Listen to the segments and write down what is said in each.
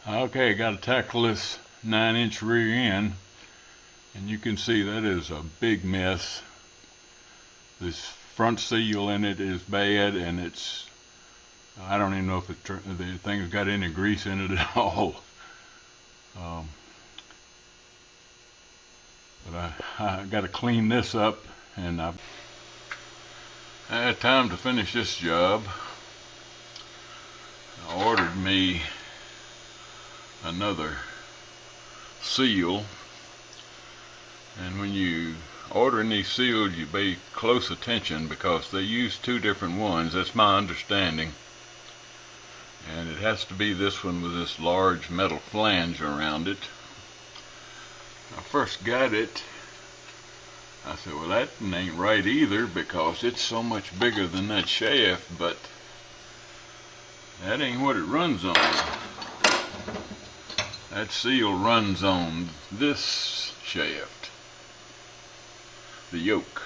Okay, got to tackle this 9-inch rear end, and you can see that is a big mess. This front seal in it is bad, and I don't even know if the thing's got any grease in it at all. But I got to clean this up, and I had time to finish this job. I ordered me another seal, and when you ordering these seals, you pay close attention because they use two different ones. That's my understanding, and it has to be this one with this large metal flange around it. I first got it, I said, well, that ain't right either because it's so much bigger than that shaft, but that ain't what it runs on. That seal runs on this shaft, the yoke.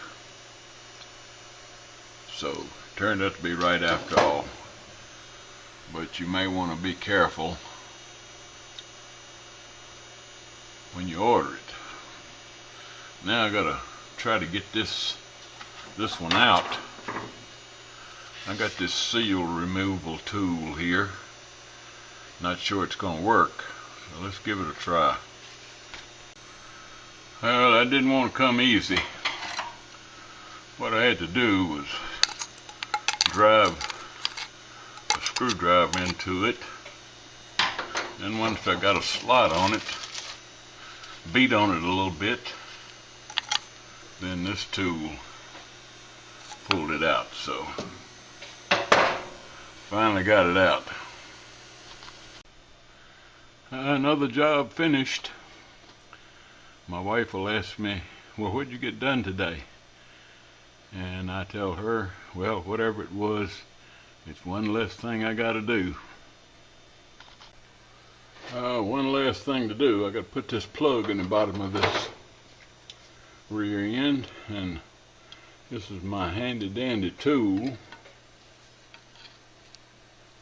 So, turned out to be right after all. But you may want to be careful when you order it. Now I gotta try to get this one out. I got this seal removal tool here. Not sure it's gonna work. So let's give it a try. Well, that didn't want to come easy. What I had to do was drive a screwdriver into it. Then once I got a slot on it, beat on it a little bit, then this tool pulled it out. So finally got it out. Another job finished. My wife will ask me, well, what'd you get done today? And I tell her, well, whatever it was, it's one less thing I gotta do. One last thing to do. I gotta put this plug in the bottom of this rear end, and this is my handy dandy tool.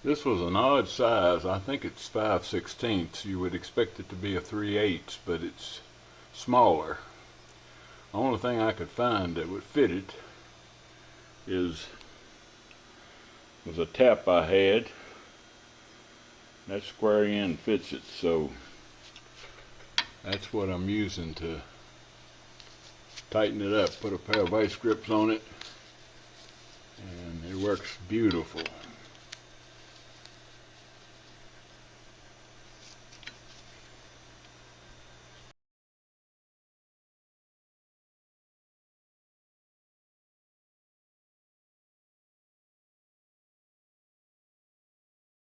This was an odd size. I think it's 5/16. You would expect it to be a 3/8, but it's smaller. The only thing I could find that would fit it was a tap I had. That square end fits it, so that's what I'm using to tighten it up. Put a pair of vice grips on it, and it works beautiful.